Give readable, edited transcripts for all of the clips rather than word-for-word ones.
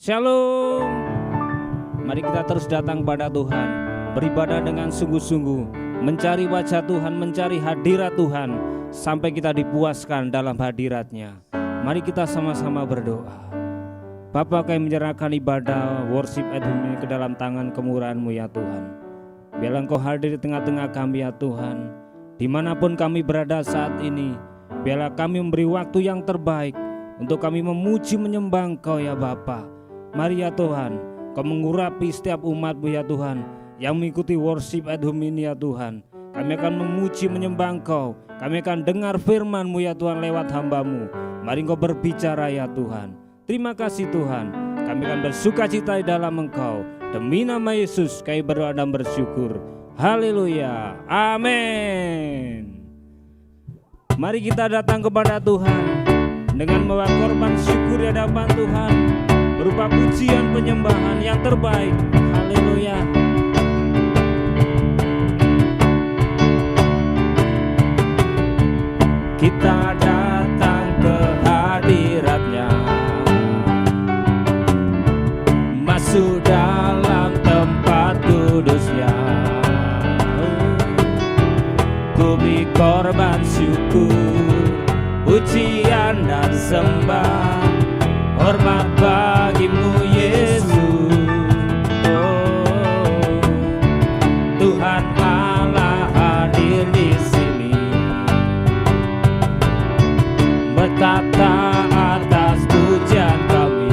Shalom. Mari kita terus datang pada Tuhan, beribadah dengan sungguh-sungguh, mencari wajah Tuhan, mencari hadirat Tuhan, sampai kita dipuaskan dalam hadirat-Nya. Mari kita sama-sama berdoa. Bapa, kami menyerahkan ibadah worship at home ini ke dalam tangan kemurahan-Mu ya Tuhan. Biarlah Engkau hadir di tengah-tengah kami ya Tuhan. Dimanapun kami berada saat ini, biarlah kami memberi waktu yang terbaik untuk kami memuji menyembah Engkau ya Bapa. Mari ya Tuhan, Kau mengurapi setiap umat-Mu ya Tuhan yang mengikuti worship at home ini ya Tuhan. Kami akan memuji menyembah Engkau, kami akan dengar firman-Mu ya Tuhan lewat hamba-Mu. Mari Engkau berbicara ya Tuhan. Terima kasih Tuhan, kami akan bersukacita di dalam Engkau. Demi nama Yesus kami berdoa dan bersyukur. Haleluya, amin. Mari kita datang kepada Tuhan dengan membawa korban syukur di hadapan Tuhan, berupa pujian penyembahan yang terbaik. Haleluya. Kita datang ke hadirat-Nya, masuk dalam tempat kudus-Nya. Ku beri korban syukur, pujian dan sembah, hormat bagi-Mu Yesus. Oh, Tuhan Allah hadir di sini, berkata atas pujian kami.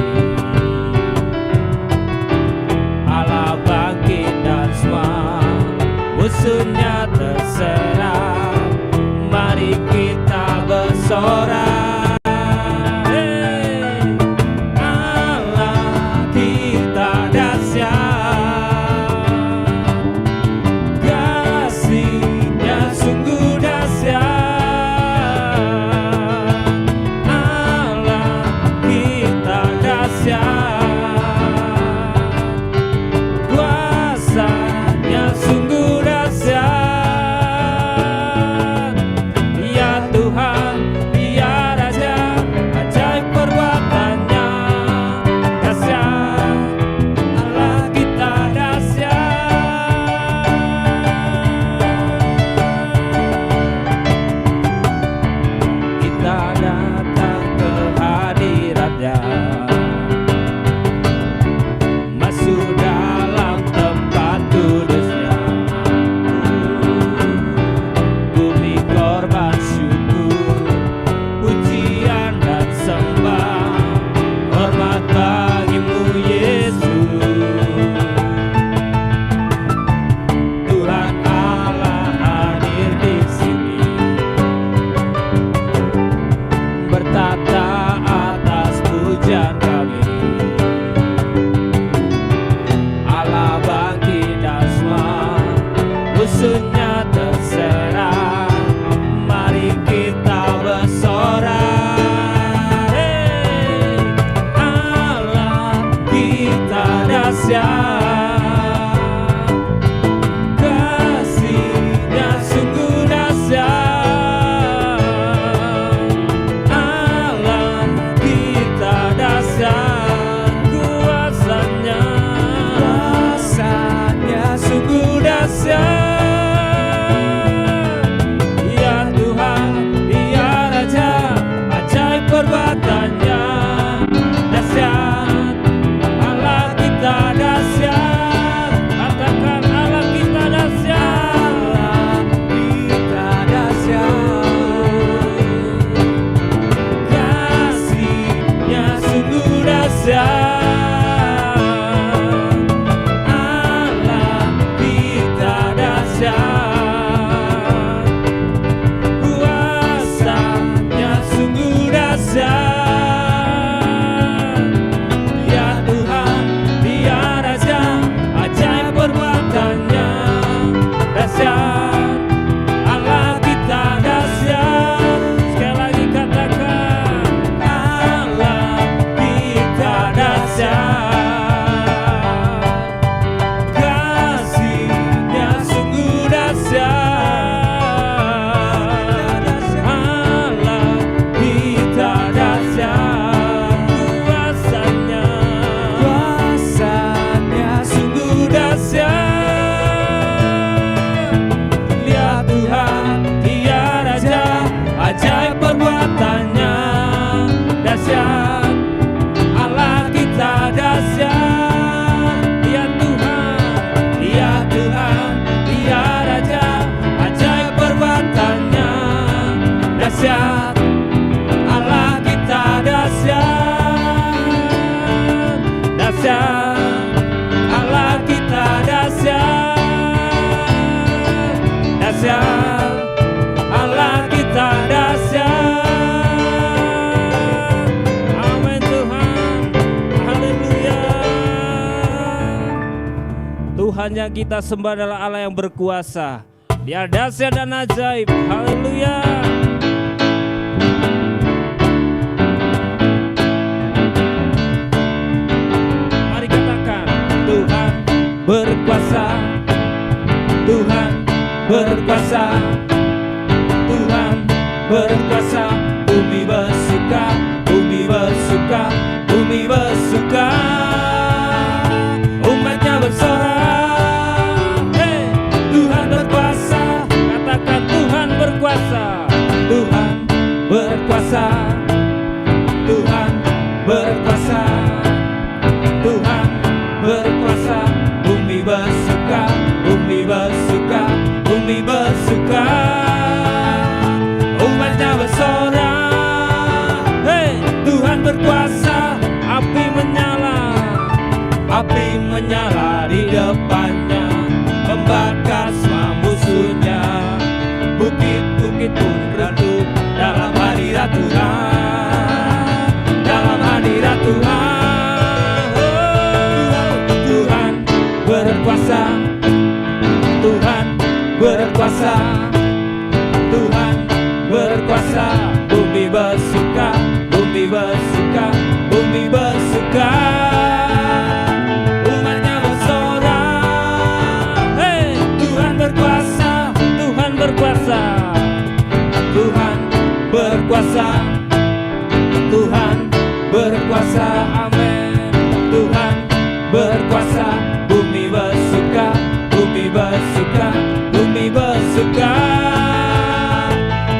Allah bangkit dan semua musuhnya terserah. Mari kita bersorak. Kuasanya sungguh dahsyat. Tuhan yang kita sembah adalah Allah yang berkuasa. Dia dahsyat dan ajaib. Haleluya. Mari katakan, Tuhan berkuasa, Tuhan berkuasa, Tuhan berkuasa. Bumi bersuka, bumi bersuka, bumi bersuka. Umatnya bersorak, hey, Tuhan berkuasa. Katakan Tuhan berkuasa, Tuhan berkuasa, Tuhan berkuasa, Tuhan berkuasa. Bumi bersuka, bumi bersuka, bumi bersuka. Umatnya bersorak, hey, Tuhan berkuasa. Api menyala, api menyala di depannya, membakar semua musuhnya. Bukit-bukit pun redup dalam hadirat Tuhan, dalam hadirat Tuhan. Oh, Tuhan berkuasa, Tuhan berkuasa, Tuhan berkuasa. Bumi bersuka, bumi bersuka, bumi bersuka. Umatnya bersorak, hey, Tuhan berkuasa, Tuhan berkuasa, Tuhan berkuasa, Tuhan berkuasa. Amin. Tuhan berkuasa. Bumi bersuka, bumi bersuka, bumi bersuka.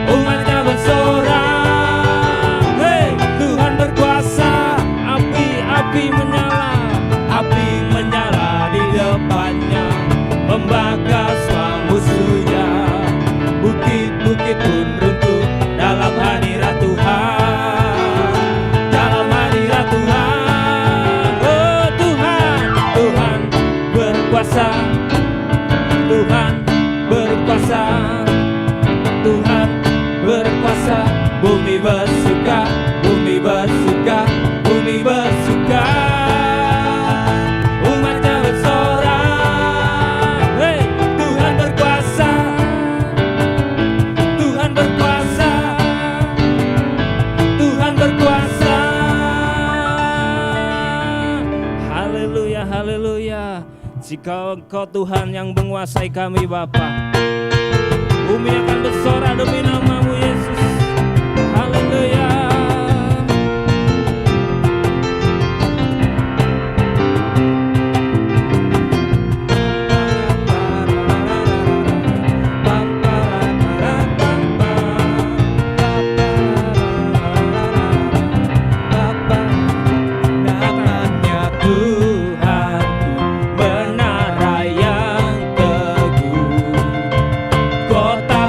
Umatnya bersorak, hey, Tuhan berkuasa. Api menyala, api menyala di depannya, membakar semua musuhnya. Bukit-bukit pun runtuh dalam hadirat Tuhan, dalam hadirat Tuhan. Oh Tuhan, Tuhan berkuasa, Tuhan berkuasa, Tuhan berkuasa. Bumi bersuka, bumi bersuka, bumi bersuka. Umatnya bersorak, hey, Tuhan berkuasa, Tuhan berkuasa, Tuhan berkuasa. Haleluya, haleluya. Jika Engkau Tuhan yang menguasai kami Bapa, bumi akan bersorak demi nama-Mu Yesus. Haleluya.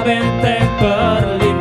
Benteng berlimpah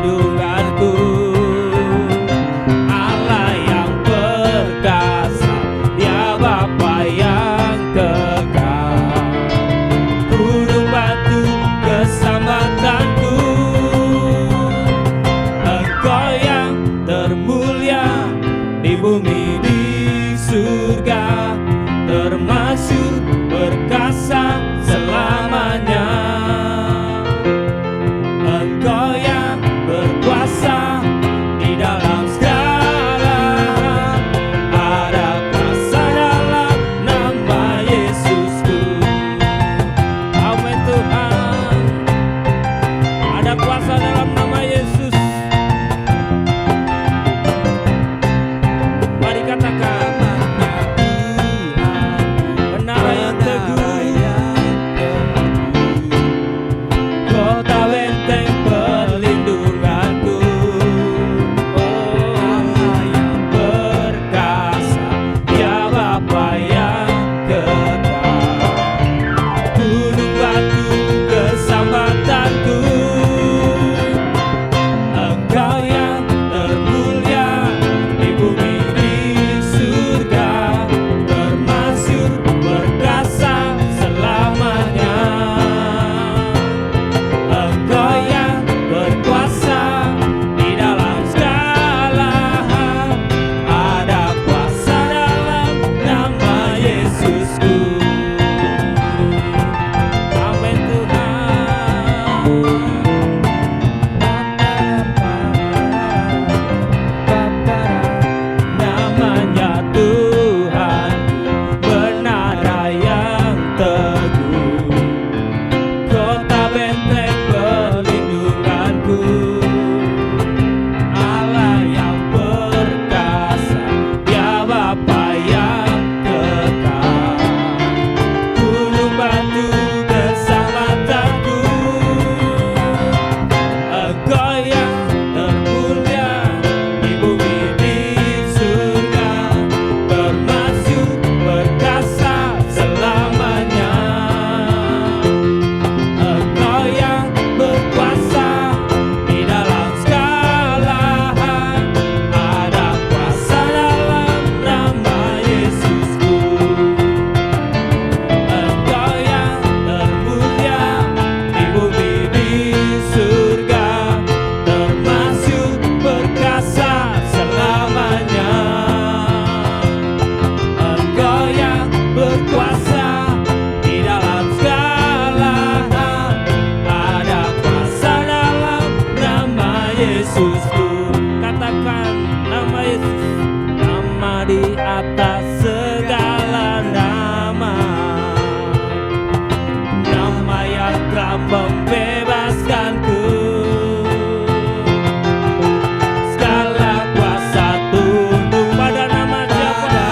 Yesusku. Katakan nama Yesus, nama di atas segala nama, nama yang telah membebaskanku. Segala kuasa tunduk pada nama siapa?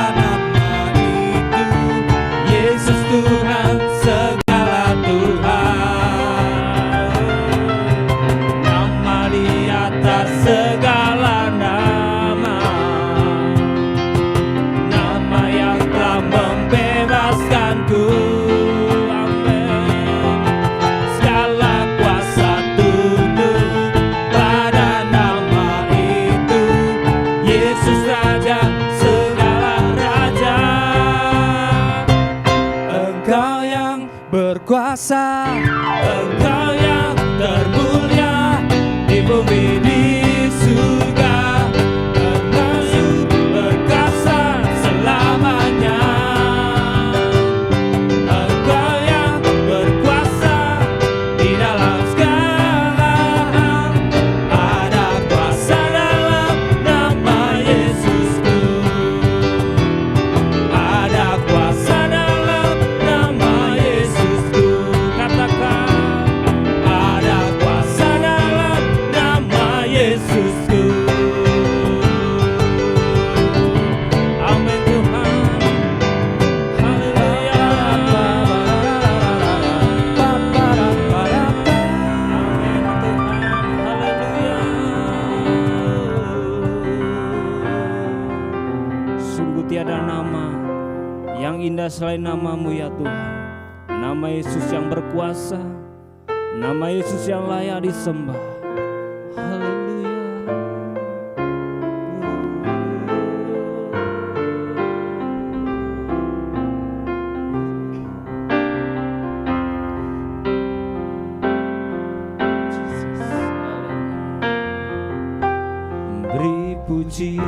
Yesus Tuhan, segala Tuhan. Nama di atas segala nama, nama yang telah membebaskanku. Amin. Segala kuasa tunduk pada nama itu. Yesus Raja, segala raja. Engkau yang berkuasa, Engkau yang termulia di bumi di surga. Engkau yang berkuasa selamanya. Engkau yang berkuasa di dalam segala hal. Ada kuasa dalam nama Yesusku. Ada kuasa dalam nama Yesusku. Katakan, ada kuasa dalam nama Yesusku. Amin Tuhan. Haleluya. Amin Tuhan. Haleluya. Sungguh tiada nama yang indah selain namamu ya Tuhan. Nama Yesus yang berkuasa, nama Yesus yang layak disembah. Haleluya. Beri puji,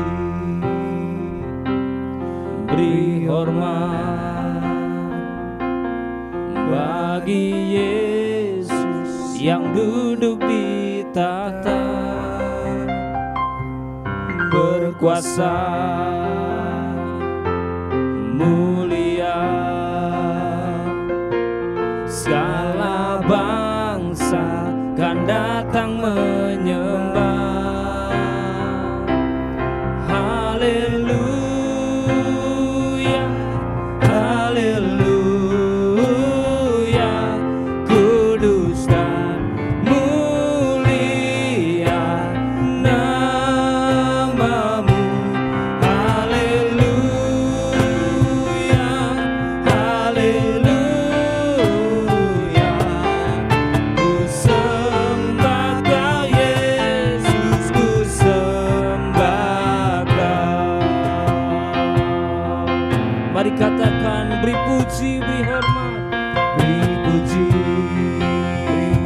beri hormat bagi Yesus yang duduk di tahta, berkuasa, mulia. Segala bangsa kan datang menyembah. Haleluya, haleluya, kudus dan mulia namamu. Haleluya, haleluya, ku sembah Kau Yesus, ku sembah Kau. Mari katakan, beri puji, beri hormat, beri puji, beri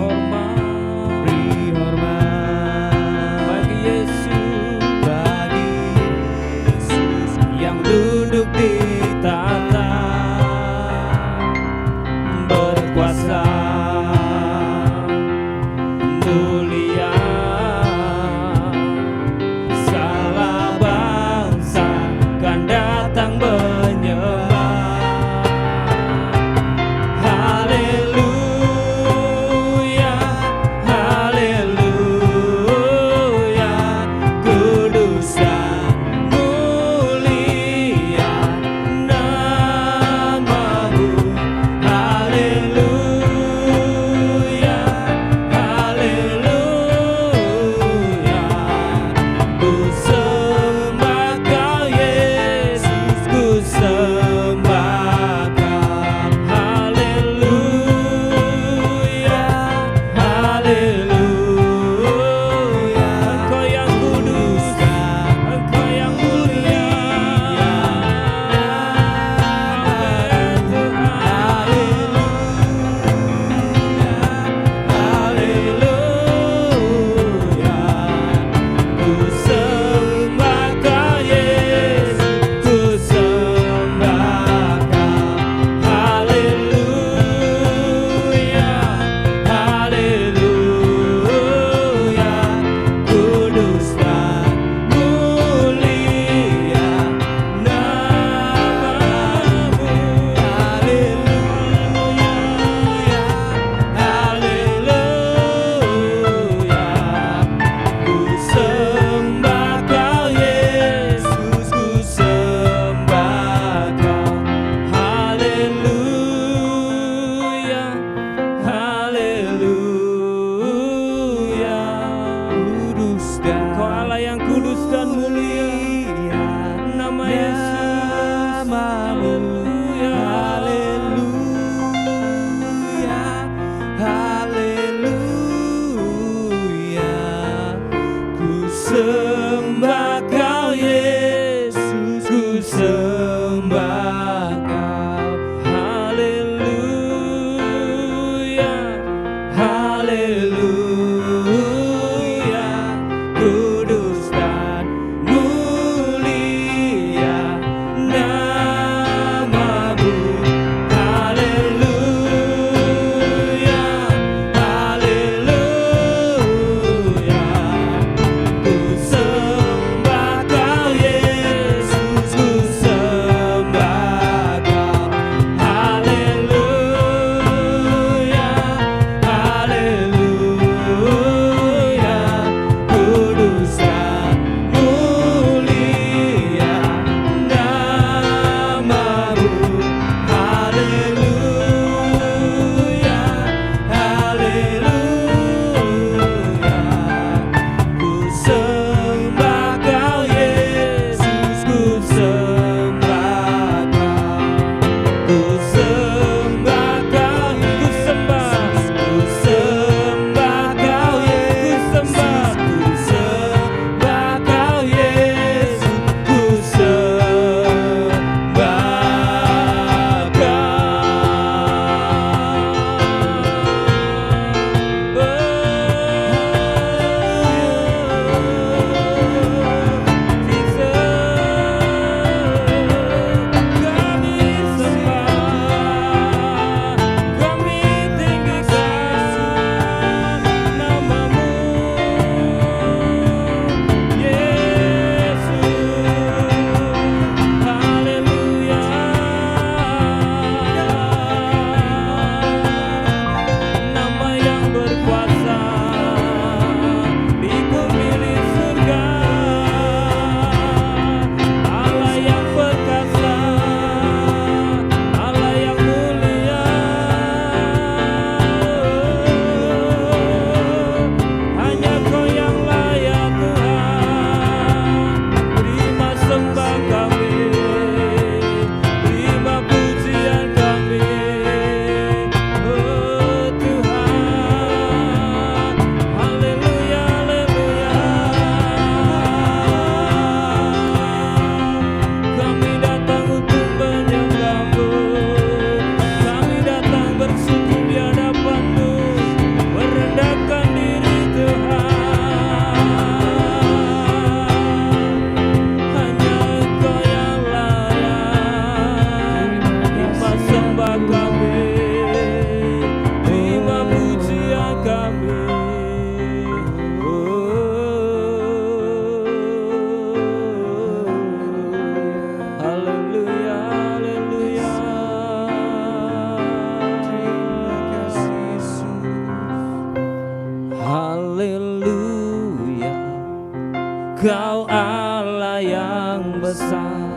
Kau Allah yang besar.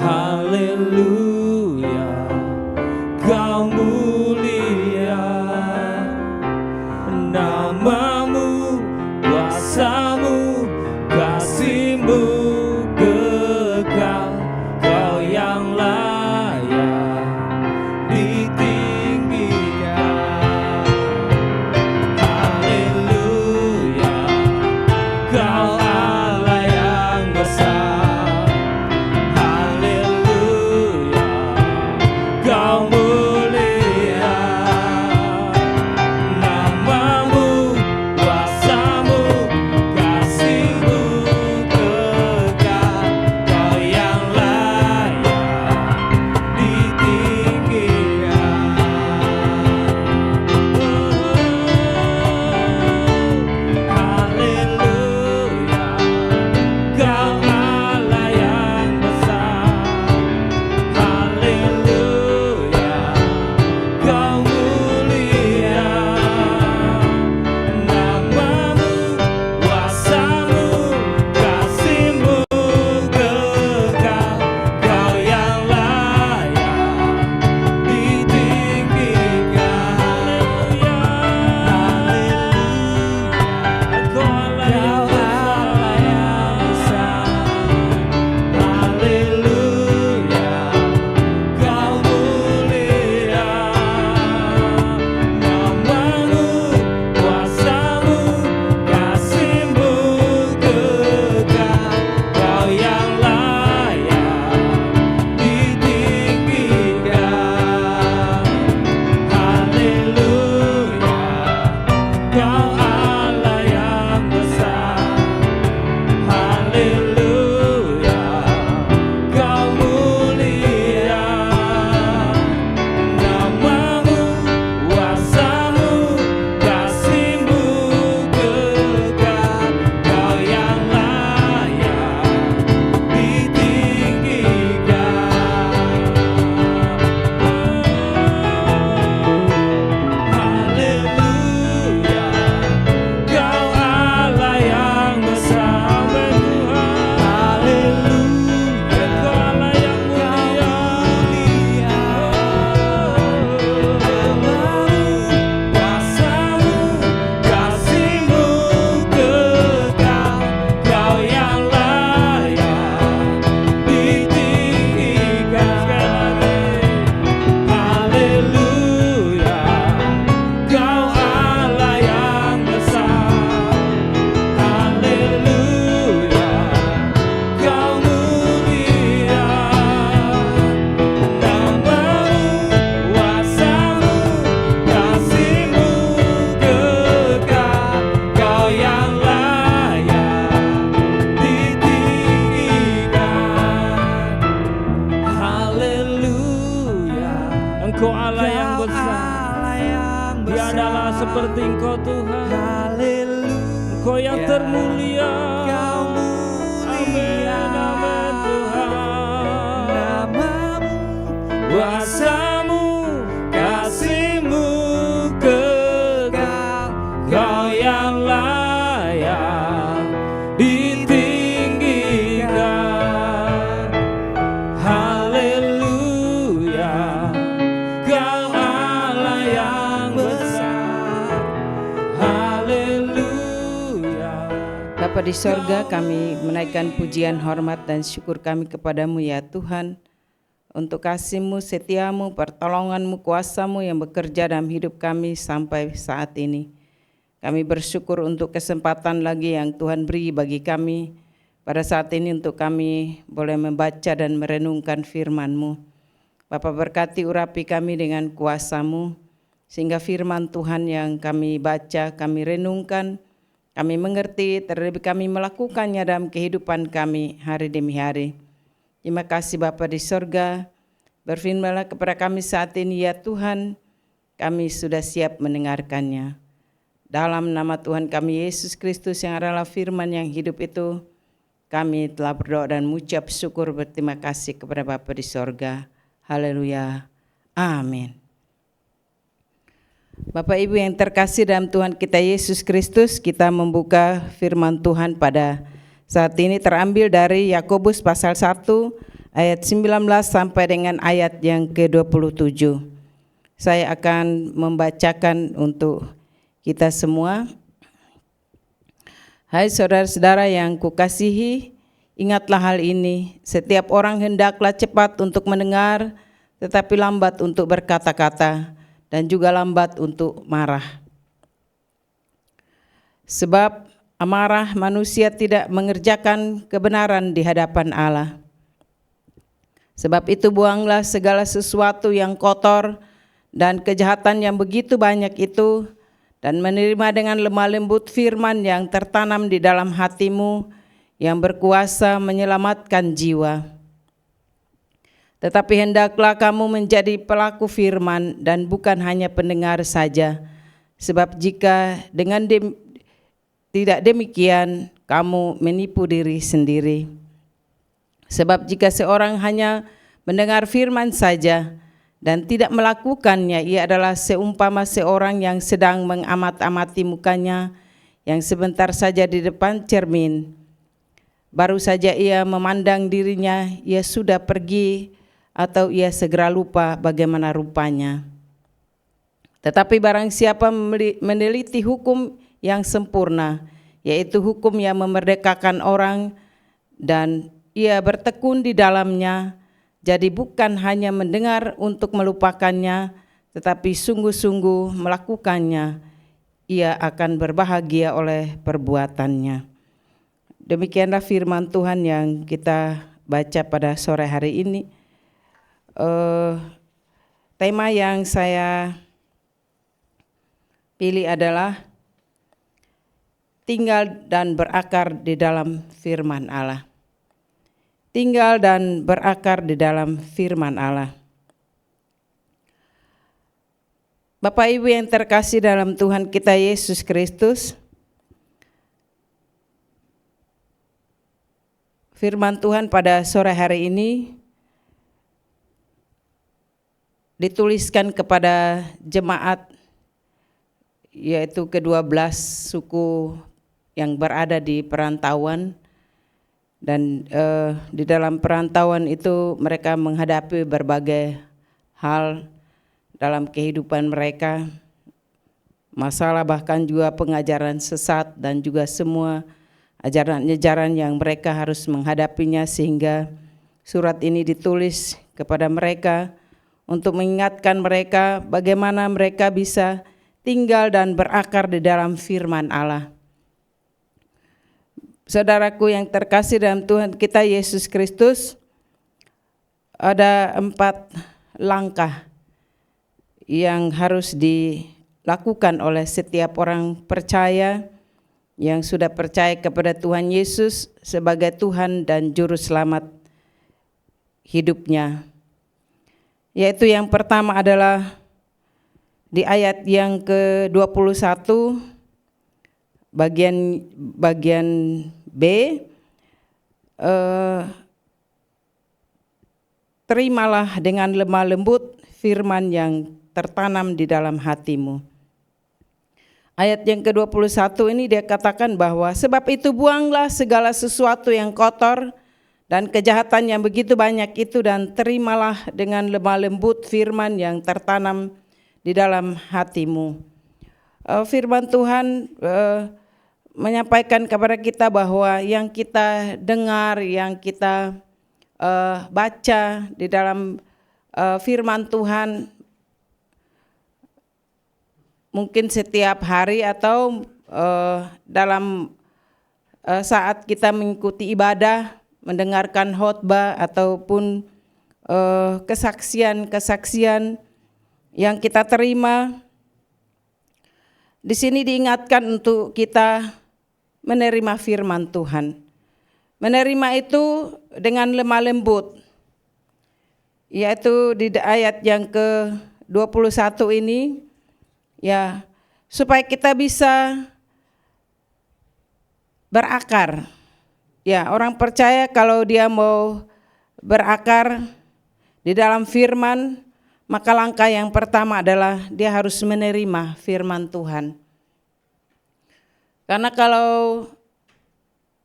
Haleluya, Kau mulia, namamu, kuasamu, kasih-Mu kekal. Kau yang layak ditinggikan. Haleluya, Kau Allah yang besar. Haleluya, Kau mulia, namamu, kuasamu, kasih-Mu kekal. Kau yang layak ditinggikan. Haleluya, Kau Allah yang besar. Haleluya, Kau mulia, namamu, kuasamu, kasih-Mu kekal. Kau yang layak ditinggikan. Haleluya, Kau Allah yang besar. Haleluya, Kau mulia, namamu, kuasamu, kasih-Mu kekal. Kau yang layak ditinggikan. Haleluya, Kau Allah yang besar. Haleluya, Kau mulia, namamu, kuasamu, kasih-Mu kekal. Kau yang layak ditinggikan. Haleluya, Kau Allah yang besar. Haleluya, Kau Allah yang mulia, namamu, kuasamu, kasih-Mu kekal. Kau yang layak ditinggikan. Haleluya, Kau Allah yang besar. Haleluya, Kau mulia, namamu, kuasamu, kasih-Mu kekal. Kau yang layak ditinggikan. Haleluya, Engkau Allah yang besar. Tiadalah seperti Engkau Tuhan. Engkau yang termulia. Amin, amin Tuhan. Kuasamu, kasih-Mu kekal. Kau yang layak ditinggikan. Haleluya, Kau Allah yang besar. Haleluya. Bapa di sorga, kami menaikkan pujian, hormat, dan syukur kami kepadamu ya Tuhan, untuk kasih-Mu, setia-Mu, pertolongan-Mu, kuasa-Mu yang bekerja dalam hidup kami sampai saat ini. Kami bersyukur untuk kesempatan lagi yang Tuhan beri bagi kami pada saat ini untuk kami boleh membaca dan merenungkan firman-Mu. Bapa, berkati urapi kami dengan kuasa-Mu, sehingga firman Tuhan yang kami baca, kami renungkan, kami mengerti, terlebih kami melakukannya dalam kehidupan kami hari demi hari. Terima kasih Bapa di sorga, berfirmanlah kepada kami saat ini ya Tuhan, kami sudah siap mendengarkannya. Dalam nama Tuhan kami Yesus Kristus yang adalah firman yang hidup itu, kami telah berdoa dan mengucap syukur berterima kasih kepada Bapa di sorga. Haleluya. Amin. Bapak Ibu yang terkasih dalam Tuhan kita Yesus Kristus, kita membuka firman Tuhan pada saat ini terambil dari Yakobus pasal 1 ayat 19 sampai dengan ayat yang ke-27. Saya akan membacakan untuk kita semua. Hai saudara-saudara yang kukasihi, ingatlah hal ini, setiap orang hendaklah cepat untuk mendengar, tetapi lambat untuk berkata-kata, dan juga lambat untuk marah. Sebab amarah manusia tidak mengerjakan kebenaran di hadapan Allah. Sebab itu buanglah segala sesuatu yang kotor dan kejahatan yang begitu banyak itu, dan menerima dengan lemah lembut firman yang tertanam di dalam hatimu, yang berkuasa menyelamatkan jiwa. Tetapi hendaklah kamu menjadi pelaku firman dan bukan hanya pendengar saja. Sebab jika dengan tidak demikian, kamu menipu diri sendiri. Sebab jika seorang hanya mendengar firman saja dan tidak melakukannya, ia adalah seumpama seorang yang sedang mengamat-amati mukanya yang sebentar saja di depan cermin. Baru saja ia memandang dirinya, ia sudah pergi atau ia segera lupa bagaimana rupanya. Tetapi barang siapa meneliti hukum yang sempurna, yaitu hukum yang memerdekakan orang, dan ia bertekun di dalamnya, jadi bukan hanya mendengar untuk melupakannya, tetapi sungguh-sungguh melakukannya, ia akan berbahagia oleh perbuatannya. Demikianlah firman Tuhan yang kita baca pada sore hari ini. Tema yang saya pilih adalah tinggal dan berakar di dalam firman Allah. Tinggal dan berakar di dalam firman Allah. Bapak Ibu yang terkasih dalam Tuhan kita Yesus Kristus, firman Tuhan pada sore hari ini dituliskan kepada jemaat, yaitu ke-12 suku yang berada di perantauan. Dan di dalam perantauan itu mereka menghadapi berbagai hal dalam kehidupan mereka, masalah bahkan juga pengajaran sesat dan juga semua ajaran-ajaran yang mereka harus menghadapinya, sehingga surat ini ditulis kepada mereka untuk mengingatkan mereka bagaimana mereka bisa tinggal dan berakar di dalam firman Allah. Saudaraku yang terkasih dalam Tuhan kita Yesus Kristus, ada 4 langkah yang harus dilakukan oleh setiap orang percaya yang sudah percaya kepada Tuhan Yesus sebagai Tuhan dan Juru Selamat hidupnya. Yaitu yang pertama adalah di ayat yang ke-21, bagian B, terimalah dengan lemah lembut firman yang tertanam di dalam hatimu. Ayat yang ke-21 ini dia katakan bahwa sebab itu buanglah segala sesuatu yang kotor dan kejahatan yang begitu banyak itu, dan terimalah dengan lemah lembut firman yang tertanam di dalam hatimu. Firman Tuhan menyampaikan kepada kita bahwa yang kita dengar, yang kita baca di dalam firman Tuhan mungkin setiap hari atau dalam saat kita mengikuti ibadah, mendengarkan khotbah ataupun kesaksian-kesaksian yang kita terima. Di sini diingatkan untuk kita menerima firman Tuhan. Menerima itu dengan lemah lembut, yaitu di ayat yang ke-21 ini, ya, supaya kita bisa berakar. Ya, orang percaya kalau dia mau berakar di dalam firman, maka langkah yang pertama adalah dia harus menerima firman Tuhan. Karena kalau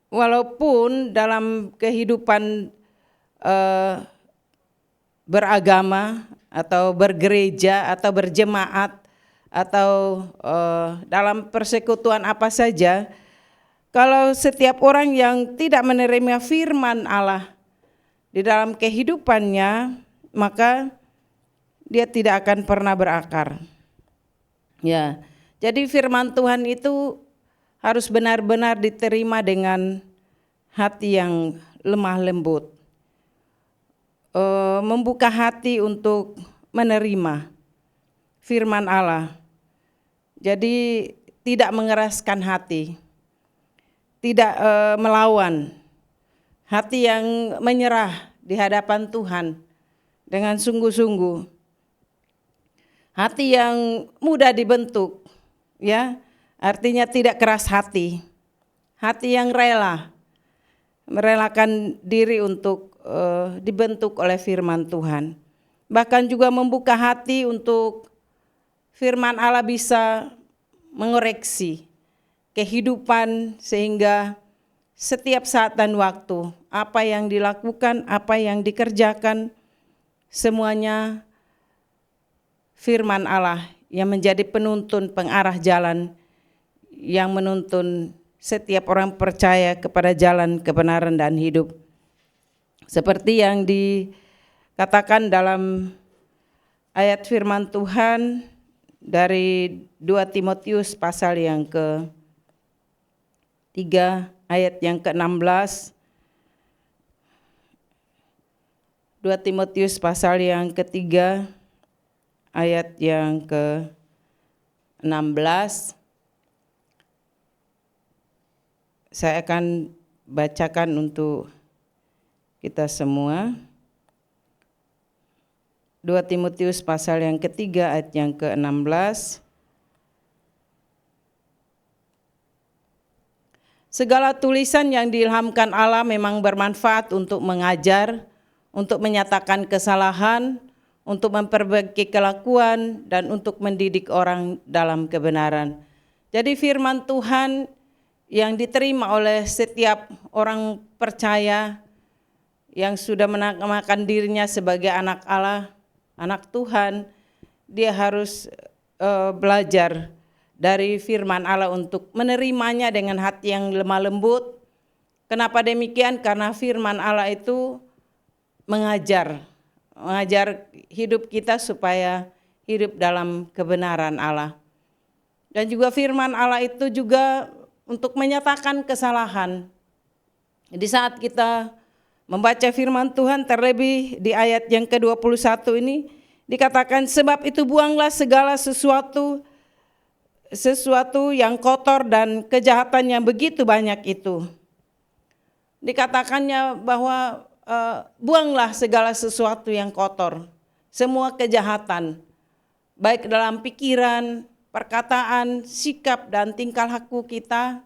walaupun dalam kehidupan beragama atau bergereja atau berjemaat atau dalam persekutuan apa saja, kalau setiap orang yang tidak menerima firman Allah di dalam kehidupannya, maka dia tidak akan pernah berakar. Ya, jadi firman Tuhan itu harus benar-benar diterima dengan hati yang lemah lembut, membuka hati untuk menerima firman Allah. Jadi tidak mengeraskan hati, tidak melawan, hati yang menyerah di hadapan Tuhan dengan sungguh-sungguh, hati yang mudah dibentuk, ya, artinya tidak keras hati, hati yang rela, merelakan diri untuk dibentuk oleh firman Tuhan. Bahkan juga membuka hati untuk firman Allah bisa mengoreksi kehidupan, sehingga setiap saat dan waktu apa yang dilakukan, apa yang dikerjakan, semuanya firman Allah yang menjadi penuntun, pengarah jalan, yang menuntun setiap orang percaya kepada jalan kebenaran dan hidup. Seperti yang dikatakan dalam ayat firman Tuhan dari 2 Timotius pasal yang ke-3 ayat yang ke-16. 2 Timotius pasal yang ke-3 ayat yang ke-16. Saya akan bacakan untuk kita semua. 2 Timotius pasal yang ke-3 ayat yang ke-16. Segala tulisan yang diilhamkan Allah memang bermanfaat untuk mengajar, untuk menyatakan kesalahan, untuk memperbaiki kelakuan, dan untuk mendidik orang dalam kebenaran. Jadi firman Tuhan yang diterima oleh setiap orang percaya yang sudah menamakan dirinya sebagai anak Allah, anak Tuhan, dia harus belajar dari firman Allah untuk menerimanya dengan hati yang lemah lembut. Kenapa demikian? Karena firman Allah itu mengajar hidup kita supaya hidup dalam kebenaran Allah. Dan juga firman Allah itu juga untuk menyatakan kesalahan. Di saat kita membaca firman Tuhan, terlebih di ayat yang ke-21 ini dikatakan, sebab itu buanglah segala sesuatu yang kotor dan kejahatan yang begitu banyak itu. Dikatakannya bahwa buanglah segala sesuatu yang kotor, semua kejahatan, baik dalam pikiran, perkataan, sikap, dan tingkah laku kita.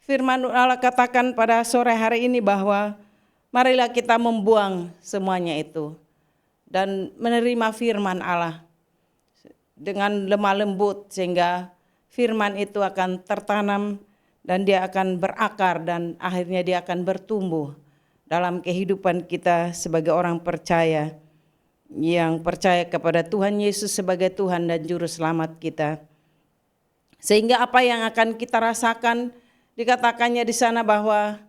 Firman Allah katakan pada sore hari ini bahwa marilah kita membuang semuanya itu dan menerima firman Allah dengan lemah lembut, sehingga firman itu akan tertanam dan dia akan berakar dan akhirnya dia akan bertumbuh dalam kehidupan kita sebagai orang percaya yang percaya kepada Tuhan Yesus sebagai Tuhan dan Juru Selamat kita. Sehingga apa yang akan kita rasakan, dikatakannya di sana bahwa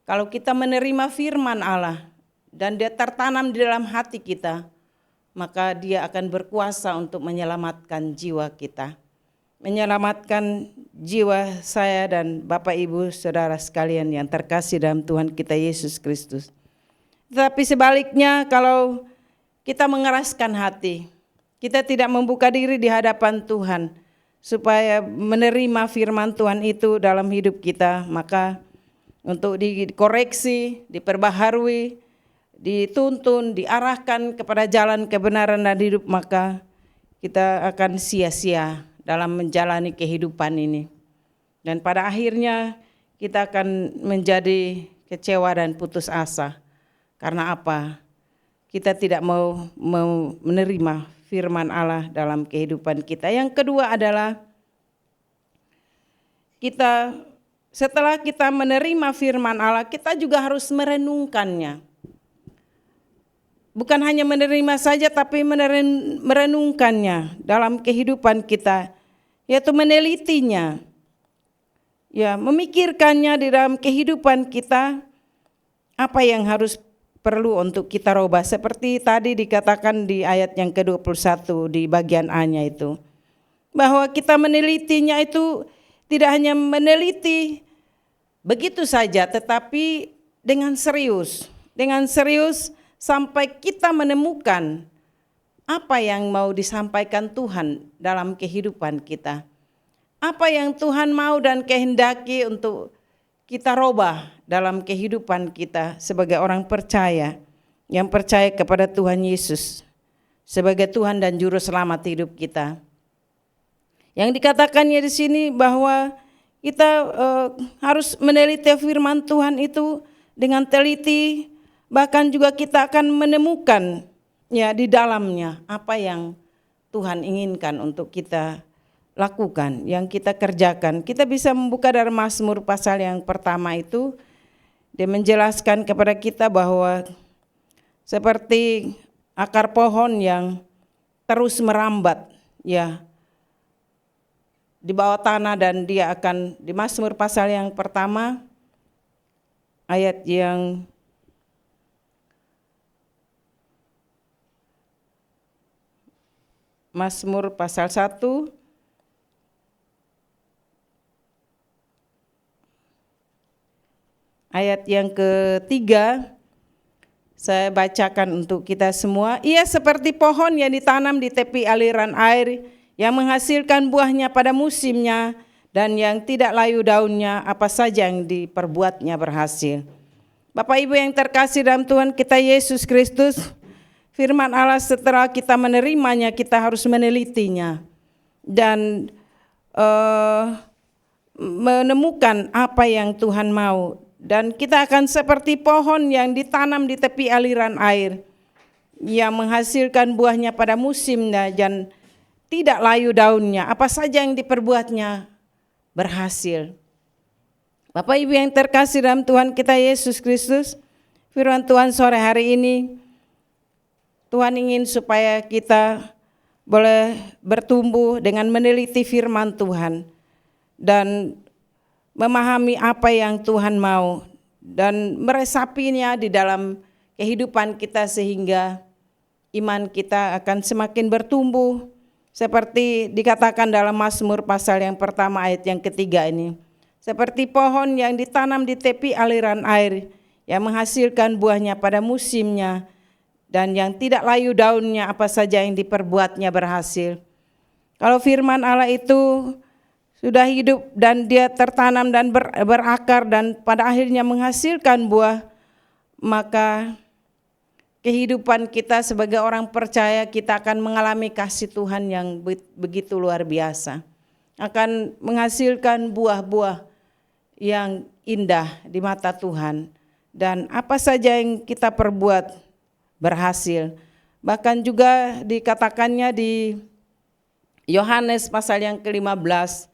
kalau kita menerima firman Allah dan dia tertanam di dalam hati kita, maka dia akan berkuasa untuk menyelamatkan jiwa kita, menyelamatkan jiwa saya dan Bapak Ibu Saudara sekalian yang terkasih dalam Tuhan kita Yesus Kristus. Tetapi sebaliknya, kalau kita mengeraskan hati, kita tidak membuka diri di hadapan Tuhan supaya menerima firman Tuhan itu dalam hidup kita, maka untuk dikoreksi, diperbaharui, dituntun, diarahkan kepada jalan kebenaran dan hidup, maka kita akan sia-sia dalam menjalani kehidupan ini. Dan pada akhirnya kita akan menjadi kecewa dan putus asa. Karena apa? Kita tidak mau menerima firman Allah dalam kehidupan kita. Yang kedua adalah kita setelah kita menerima firman Allah, kita juga harus merenungkannya. Bukan hanya menerima saja, tapi merenungkannya dalam kehidupan kita, yaitu menelitinya, ya, memikirkannya di dalam kehidupan kita, apa yang harus perlu untuk kita rubah. Seperti tadi dikatakan di ayat yang ke-21 di bagian A-nya itu, bahwa kita menelitinya itu tidak hanya meneliti begitu saja, tetapi dengan serius sampai kita menemukan apa yang mau disampaikan Tuhan dalam kehidupan kita. Apa yang Tuhan mau dan kehendaki untuk kita robah dalam kehidupan kita sebagai orang percaya, yang percaya kepada Tuhan Yesus sebagai Tuhan dan Juru Selamat hidup kita. Yang dikatakannya di sini bahwa kita harus meneliti firman Tuhan itu dengan teliti, bahkan juga kita akan menemukan ya di dalamnya apa yang Tuhan inginkan untuk kita lakukan, yang kita kerjakan. Kita bisa membuka dari Mazmur pasal yang pertama itu, dia menjelaskan kepada kita bahwa seperti akar pohon yang terus merambat ya di bawah tanah, dan dia akan di Mazmur pasal yang pertama ayat yang Mazmur pasal 1 ayat yang ketiga, saya bacakan untuk kita semua. Ia seperti pohon yang ditanam di tepi aliran air, yang menghasilkan buahnya pada musimnya, dan yang tidak layu daunnya, apa saja yang diperbuatnya berhasil. Bapak Ibu yang terkasih dalam Tuhan kita Yesus Kristus, firman Allah setelah kita menerimanya, kita harus menelitinya dan menemukan apa yang Tuhan mau. Dan kita akan seperti pohon yang ditanam di tepi aliran air, yang menghasilkan buahnya pada musimnya dan tidak layu daunnya, apa saja yang diperbuatnya berhasil. Bapak Ibu yang terkasih dalam Tuhan kita Yesus Kristus, firman Tuhan sore hari ini, Tuhan ingin supaya kita boleh bertumbuh dengan meneliti firman Tuhan dan memahami apa yang Tuhan mau dan meresapinya di dalam kehidupan kita, sehingga iman kita akan semakin bertumbuh seperti dikatakan dalam Mazmur pasal yang pertama ayat yang ketiga ini. Seperti pohon yang ditanam di tepi aliran air, yang menghasilkan buahnya pada musimnya, dan yang tidak layu daunnya, apa saja yang diperbuatnya berhasil. Kalau firman Allah itu sudah hidup dan dia tertanam dan berakar dan pada akhirnya menghasilkan buah, maka kehidupan kita sebagai orang percaya, kita akan mengalami kasih Tuhan yang begitu luar biasa. Akan menghasilkan buah-buah yang indah di mata Tuhan. Dan apa saja yang kita perbuat berhasil. Bahkan juga dikatakannya di Yohanes pasal yang ke-15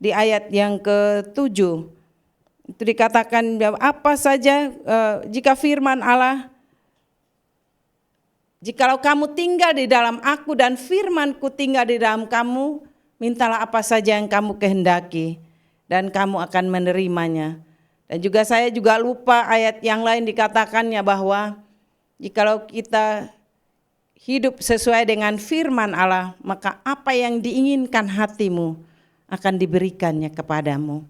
di ayat yang ke-7 itu dikatakan bahwa apa saja jika firman Allah, jikalau kamu tinggal di dalam aku dan firmanku tinggal di dalam kamu, mintalah apa saja yang kamu kehendaki dan kamu akan menerimanya. Dan juga saya juga lupa ayat yang lain dikatakannya bahwa jikalau kita hidup sesuai dengan firman Allah, maka apa yang diinginkan hatimu akan diberikannya kepadamu.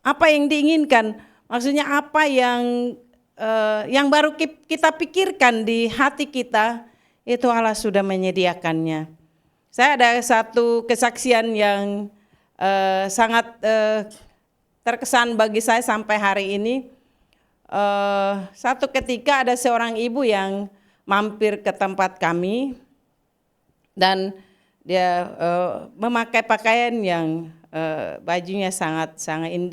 Apa yang diinginkan, maksudnya apa yang baru kita pikirkan di hati kita, itu Allah sudah menyediakannya. Saya ada satu kesaksian yang sangat terkesan bagi saya sampai hari ini. Satu ketika ada seorang ibu yang mampir ke tempat kami dan dia memakai pakaian yang bajunya sangat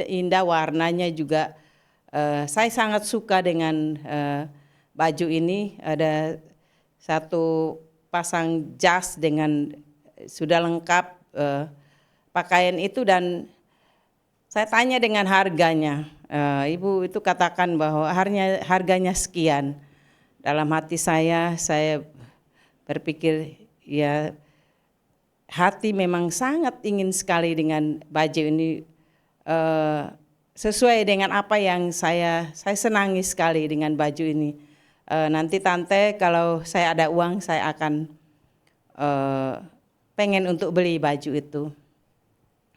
indah, warnanya juga saya sangat suka dengan baju ini. Ada satu pasang jas dengan sudah lengkap pakaian itu, dan Saya tanya dengan harganya. Ibu itu katakan bahwa harganya sekian. Dalam hati saya berpikir ya hati memang sangat ingin sekali dengan baju ini, sesuai dengan apa yang saya senangi sekali dengan baju ini. Nanti tante kalau saya ada uang saya akan pengen untuk beli baju itu.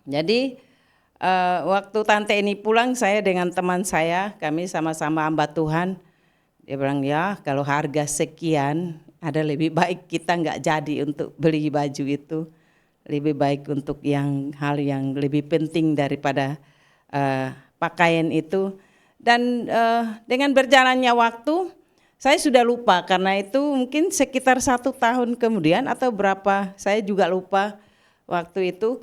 Jadi waktu tante ini pulang, saya dengan teman saya, kami sama-sama hamba Tuhan. Dia bilang, ya kalau harga sekian, ada lebih baik kita nggak jadi untuk beli baju itu. Lebih baik untuk hal yang lebih penting daripada pakaian itu. Dan dengan berjalannya waktu, saya sudah lupa karena itu mungkin sekitar 1 tahun kemudian atau berapa, saya juga lupa waktu itu.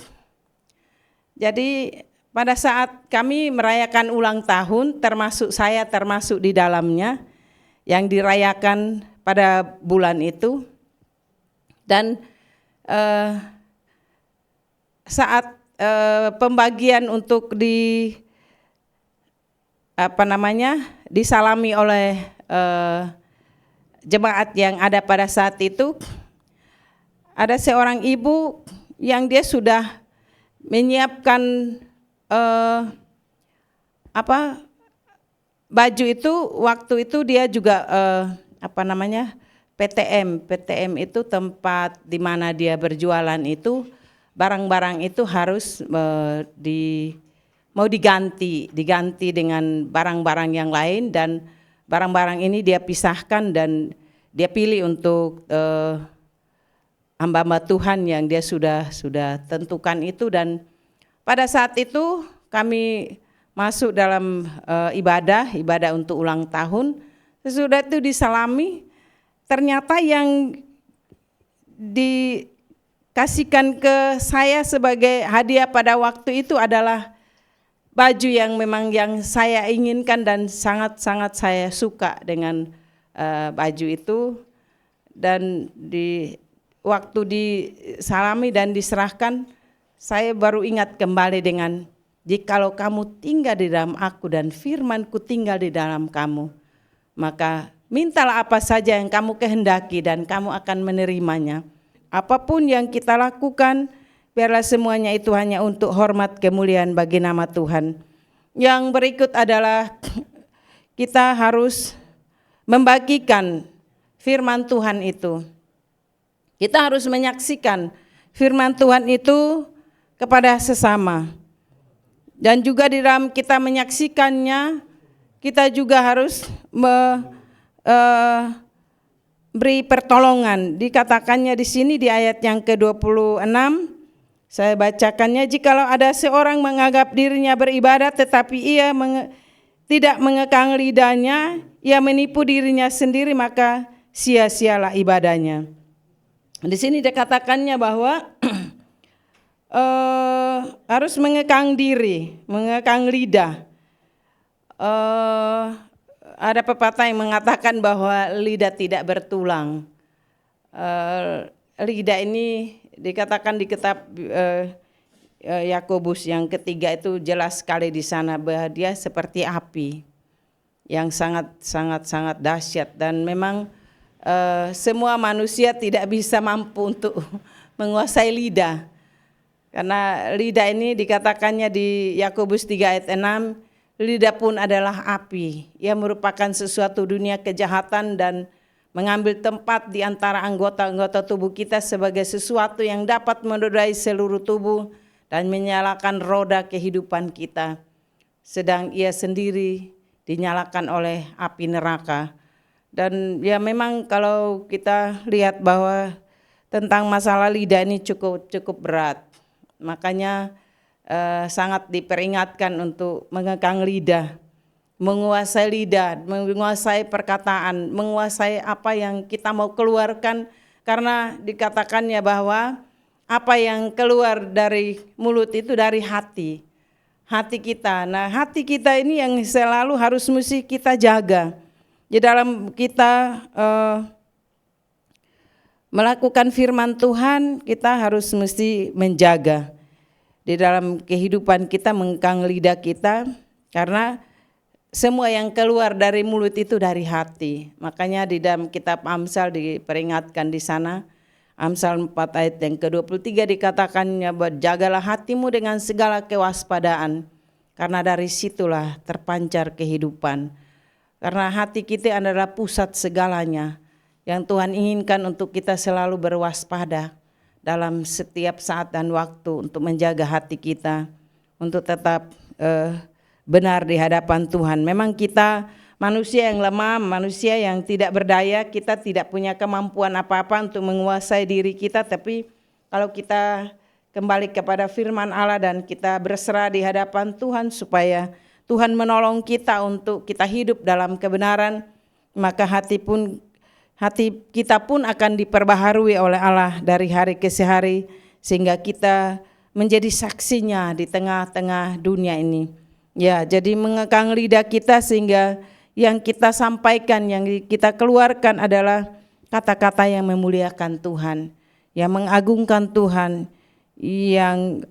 Jadi pada saat kami merayakan ulang tahun, saya termasuk di dalamnya, yang dirayakan pada bulan itu. Dan saat pembagian untuk disalami oleh jemaat yang ada pada saat itu, ada seorang ibu yang dia sudah menyiapkan baju itu. Waktu itu dia juga PTM itu tempat di mana dia berjualan itu, barang-barang itu harus mau diganti dengan barang-barang yang lain, dan barang-barang ini dia pisahkan dan dia pilih untuk hamba-hamba Tuhan yang dia sudah tentukan itu. Dan pada saat itu kami masuk dalam ibadah untuk ulang tahun. Sesudah itu disalami, ternyata yang dikasihkan ke saya sebagai hadiah pada waktu itu adalah baju yang memang yang saya inginkan dan sangat-sangat saya suka dengan baju itu. Dan waktu disalami dan diserahkan, saya baru ingat kembali dengan, jikalau kamu tinggal di dalam aku dan firman-Ku tinggal di dalam kamu, maka mintalah apa saja yang kamu kehendaki dan kamu akan menerimanya. Apapun yang kita lakukan, biarlah semuanya itu hanya untuk hormat kemuliaan bagi nama Tuhan. Yang berikut adalah kita harus membagikan firman Tuhan itu. Kita harus menyaksikan firman Tuhan itu kepada sesama. Dan juga di dalam kita menyaksikannya, kita juga harus beri pertolongan. Dikatakannya di sini di ayat yang ke-26, saya bacakannya, jikalau ada seorang menganggap dirinya beribadah tetapi ia tidak mengekang lidahnya, ia menipu dirinya sendiri, maka sia-sialah ibadahnya. Di sini dikatakannya bahwa harus mengekang diri, mengekang lidah. Ada pepatah yang mengatakan bahwa lidah tidak bertulang. Lidah ini dikatakan di kitab Yakobus yang ketiga itu jelas sekali di sana bahwa dia seperti api yang sangat dahsyat, dan memang semua manusia tidak bisa mampu untuk menguasai lidah. Karena lidah ini dikatakannya di Yakobus 3 ayat 6, lidah pun adalah api. Ia merupakan sesuatu dunia kejahatan dan mengambil tempat di antara anggota-anggota tubuh kita sebagai sesuatu yang dapat menodai seluruh tubuh dan menyalakan roda kehidupan kita. Sedang ia sendiri dinyalakan oleh api neraka. Dan ya memang kalau kita lihat bahwa tentang masalah lidah ini cukup berat. Makanya sangat diperingatkan untuk mengekang lidah, menguasai perkataan, menguasai apa yang kita mau keluarkan, karena dikatakannya bahwa apa yang keluar dari mulut itu dari hati kita. Nah, hati kita ini yang selalu mesti kita jaga. Di dalam kita melakukan firman Tuhan, kita harus mesti menjaga. di dalam kehidupan kita, mengekang lidah kita, karena semua yang keluar dari mulut itu dari hati. Makanya di dalam kitab Amsal diperingatkan di sana, Amsal 4 ayat yang ke-23 dikatakannya, jagalah hatimu dengan segala kewaspadaan, karena dari situlah terpancar kehidupan. Karena hati kita adalah pusat segalanya, yang Tuhan inginkan untuk kita selalu berwaspada dalam setiap saat dan waktu untuk menjaga hati kita, untuk tetap benar di hadapan Tuhan. Memang kita manusia yang lemah, manusia yang tidak berdaya, kita tidak punya kemampuan apa-apa untuk menguasai diri kita, tapi kalau kita kembali kepada firman Allah dan kita berserah di hadapan Tuhan supaya Tuhan menolong kita untuk kita hidup dalam kebenaran, maka hati kita pun akan diperbaharui oleh Allah dari hari ke hari, sehingga kita menjadi saksinya di tengah-tengah dunia ini. Ya, jadi mengekang lidah kita sehingga yang kita sampaikan, yang kita keluarkan adalah kata-kata yang memuliakan Tuhan, yang mengagungkan Tuhan, yang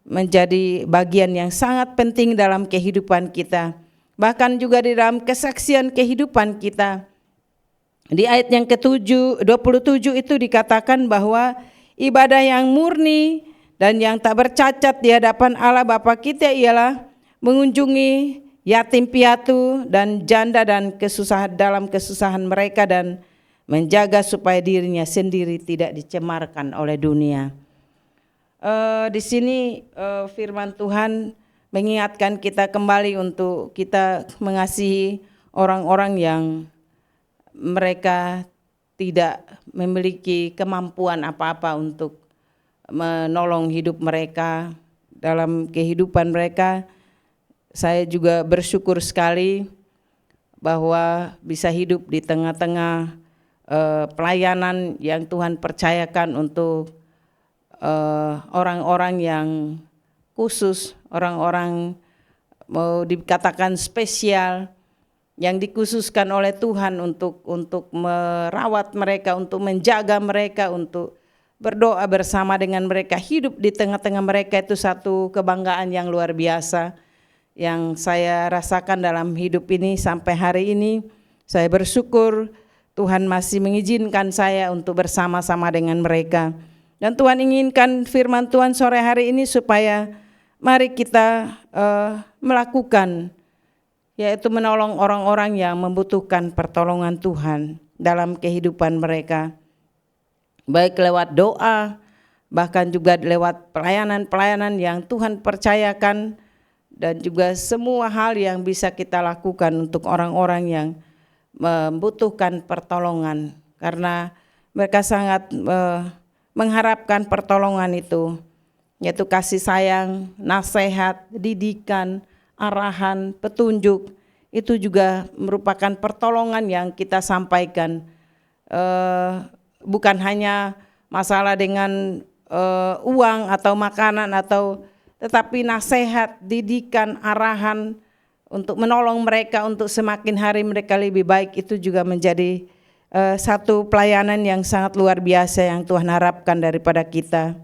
menjadi bagian yang sangat penting dalam kehidupan kita. Bahkan juga di dalam kesaksian kehidupan kita. Di ayat yang ke-27 itu dikatakan bahwa ibadah yang murni dan yang tak bercacat di hadapan Allah Bapa kita ialah mengunjungi yatim piatu dan janda dan dalam kesusahan mereka, dan menjaga supaya dirinya sendiri tidak dicemarkan oleh dunia. Di sini firman Tuhan mengingatkan kita kembali untuk kita mengasihi orang-orang yang mereka tidak memiliki kemampuan apa-apa untuk menolong hidup mereka dalam kehidupan mereka. Saya juga bersyukur sekali bahwa bisa hidup di tengah-tengah pelayanan yang Tuhan percayakan untuk orang-orang yang khusus, orang-orang mau dikatakan spesial, yang dikhususkan oleh Tuhan untuk merawat mereka, untuk menjaga mereka, untuk berdoa bersama dengan mereka, hidup di tengah-tengah mereka. Itu satu kebanggaan yang luar biasa yang saya rasakan dalam hidup ini sampai hari ini. Saya bersyukur Tuhan masih mengizinkan saya untuk bersama-sama dengan mereka. Dan Tuhan inginkan firman Tuhan sore hari ini supaya mari kita melakukan, yaitu menolong orang-orang yang membutuhkan pertolongan Tuhan dalam kehidupan mereka. Baik lewat doa, bahkan juga lewat pelayanan-pelayanan yang Tuhan percayakan, dan juga semua hal yang bisa kita lakukan untuk orang-orang yang membutuhkan pertolongan. Karena mereka sangat mengharapkan pertolongan itu, yaitu kasih sayang, nasihat, didikan, arahan, petunjuk. Itu juga merupakan pertolongan yang kita sampaikan. Bukan hanya masalah dengan uang atau makanan, tetapi nasihat, didikan, arahan untuk menolong mereka untuk semakin hari mereka lebih baik. Itu juga menjadi satu pelayanan yang sangat luar biasa yang Tuhan harapkan daripada kita.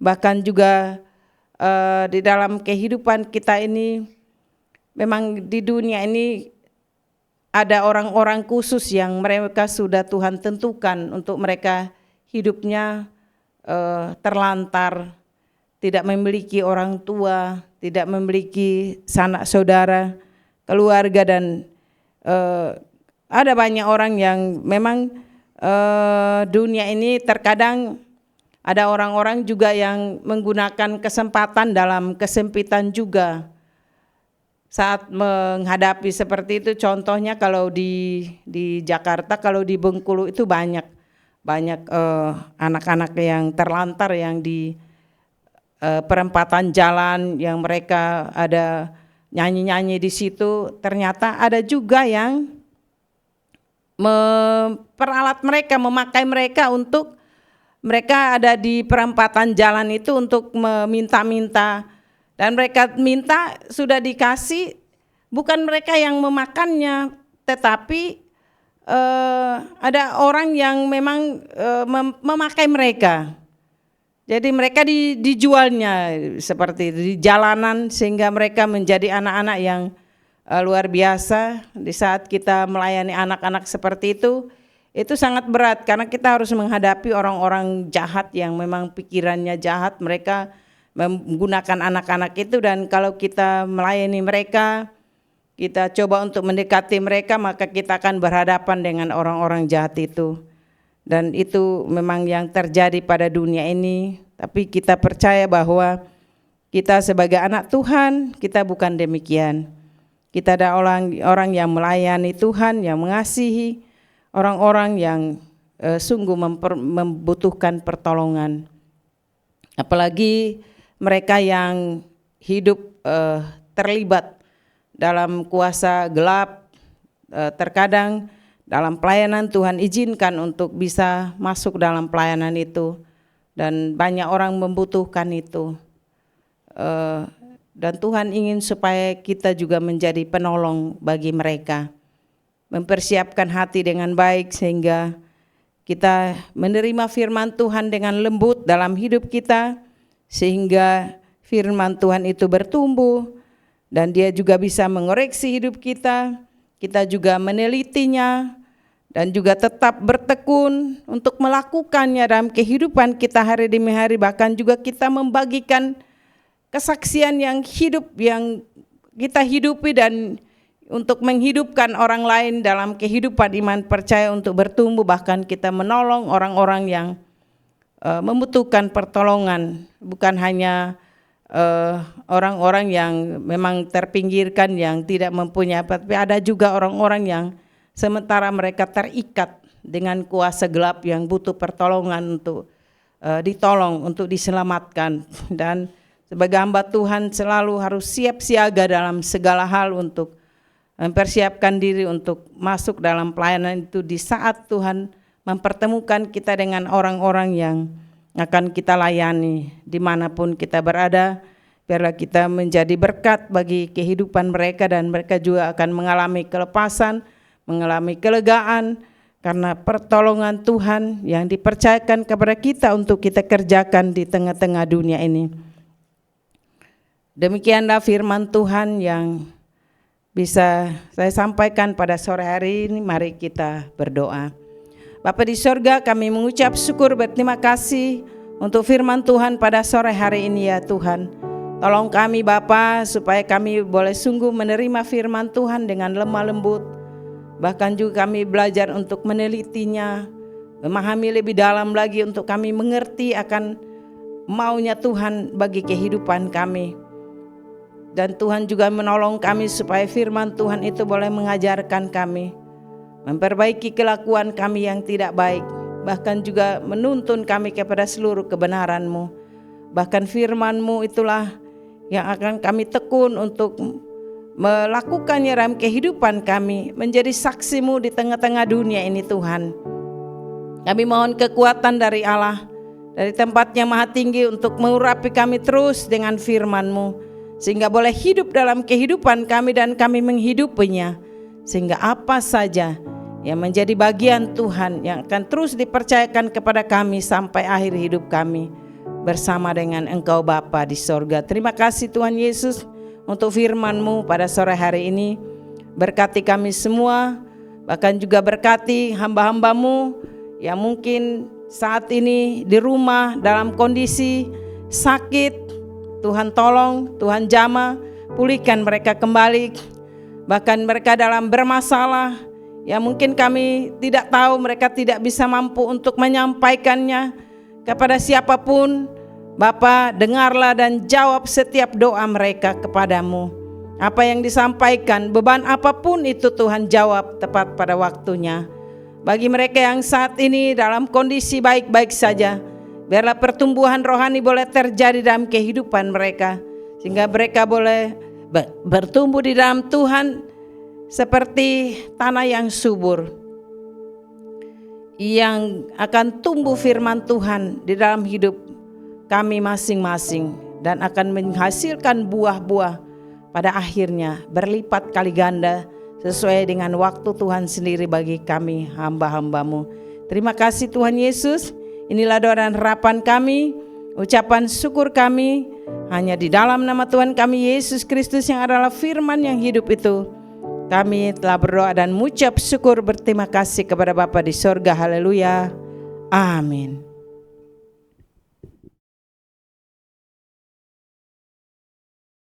Bahkan juga di dalam kehidupan kita ini, memang di dunia ini ada orang-orang khusus yang mereka sudah Tuhan tentukan untuk mereka hidupnya terlantar, tidak memiliki orang tua, tidak memiliki sanak saudara, keluarga, dan ada banyak orang yang memang dunia ini terkadang ada orang-orang juga yang menggunakan kesempatan dalam kesempitan juga saat menghadapi seperti itu. Contohnya kalau di Jakarta, kalau di Bengkulu itu banyak anak-anak yang terlantar yang di perempatan jalan, yang mereka ada nyanyi-nyanyi di situ. Ternyata ada juga yang memperalat mereka, memakai mereka untuk mereka ada di perempatan jalan itu untuk meminta-minta, dan mereka minta sudah dikasih, bukan mereka yang memakannya, tetapi ada orang yang memang memakai mereka. Jadi mereka dijualnya seperti itu, di jalanan, sehingga mereka menjadi anak-anak yang luar biasa. Di saat kita melayani anak-anak seperti itu sangat berat karena kita harus menghadapi orang-orang jahat yang memang pikirannya jahat. Mereka menggunakan anak-anak itu, dan kalau kita melayani mereka, kita coba untuk mendekati mereka, maka kita akan berhadapan dengan orang-orang jahat itu. Dan itu memang yang terjadi pada dunia ini. Tapi kita percaya bahwa kita sebagai anak Tuhan, kita bukan demikian. Kita ada orang yang melayani Tuhan, yang mengasihi orang-orang yang sungguh membutuhkan pertolongan. Apalagi mereka yang hidup terlibat dalam kuasa gelap, terkadang dalam pelayanan Tuhan izinkan untuk bisa masuk dalam pelayanan itu, dan banyak orang membutuhkan itu, dan Tuhan ingin supaya kita juga menjadi penolong bagi mereka, mempersiapkan hati dengan baik sehingga kita menerima firman Tuhan dengan lembut dalam hidup kita, sehingga firman Tuhan itu bertumbuh dan dia juga bisa mengoreksi hidup kita. Kita juga menelitinya dan juga tetap bertekun untuk melakukannya dalam kehidupan kita hari demi hari. Bahkan juga kita membagikan kesaksian yang hidup yang kita hidupi, dan untuk menghidupkan orang lain dalam kehidupan iman percaya untuk bertumbuh. Bahkan kita menolong orang-orang yang membutuhkan pertolongan, bukan hanya orang-orang yang memang terpinggirkan, yang tidak mempunyai apa, tapi ada juga orang-orang yang sementara mereka terikat dengan kuasa gelap yang butuh pertolongan untuk ditolong, untuk diselamatkan. Dan sebagai hamba Tuhan selalu harus siap siaga dalam segala hal untuk mempersiapkan diri untuk masuk dalam pelayanan itu di saat Tuhan mempertemukan kita dengan orang-orang yang akan kita layani dimanapun kita berada. Biarlah kita menjadi berkat bagi kehidupan mereka, dan mereka juga akan mengalami kelepasan, mengalami kelegaan karena pertolongan Tuhan yang dipercayakan kepada kita untuk kita kerjakan di tengah-tengah dunia ini. Demikianlah firman Tuhan yang bisa saya sampaikan pada sore hari ini. Mari kita berdoa. Bapa di sorga, kami mengucap syukur, berterima kasih untuk firman Tuhan pada sore hari ini ya Tuhan. Tolong kami Bapa supaya kami boleh sungguh menerima firman Tuhan dengan lemah lembut. Bahkan juga kami belajar untuk menelitinya, memahami lebih dalam lagi untuk kami mengerti akan maunya Tuhan bagi kehidupan kami. Dan Tuhan juga menolong kami supaya firman Tuhan itu boleh mengajarkan kami, memperbaiki kelakuan kami yang tidak baik, bahkan juga menuntun kami kepada seluruh kebenaran-Mu. Bahkan firman-Mu itulah yang akan kami tekun untuk melakukannya dalam kehidupan kami, menjadi saksi-Mu di tengah-tengah dunia ini Tuhan. Kami mohon kekuatan dari Allah, dari tempat yang maha tinggi untuk mengurapi kami terus dengan firman-Mu, sehingga boleh hidup dalam kehidupan kami dan kami menghidupinya, sehingga apa saja yang menjadi bagian Tuhan yang akan terus dipercayakan kepada kami sampai akhir hidup kami bersama dengan Engkau Bapa di sorga. Terima kasih Tuhan Yesus untuk firman-Mu pada sore hari ini. Berkati kami semua, bahkan juga berkati hamba-hamba-Mu yang mungkin saat ini di rumah dalam kondisi sakit. Tuhan tolong, Tuhan jamah, pulihkan mereka kembali. Bahkan mereka dalam bermasalah yang mungkin kami tidak tahu, mereka tidak bisa mampu untuk menyampaikannya kepada siapapun. Bapa, dengarlah dan jawab setiap doa mereka kepadamu. Apa yang disampaikan, beban apapun itu Tuhan jawab tepat pada waktunya. Bagi mereka yang saat ini dalam kondisi baik-baik saja, biarlah pertumbuhan rohani boleh terjadi dalam kehidupan mereka, sehingga mereka boleh bertumbuh di dalam Tuhan seperti tanah yang subur, yang akan tumbuh firman Tuhan di dalam hidup kami masing-masing, dan akan menghasilkan buah-buah pada akhirnya berlipat kali ganda sesuai dengan waktu Tuhan sendiri bagi kami hamba-hamba-Mu. Terima kasih Tuhan Yesus. Inilah doa dan harapan kami. Ucapan syukur kami hanya di dalam nama Tuhan kami Yesus Kristus yang adalah firman yang hidup itu. Kami telah berdoa dan mengucap syukur berterima kasih kepada Bapa di sorga. Haleluya. Amin.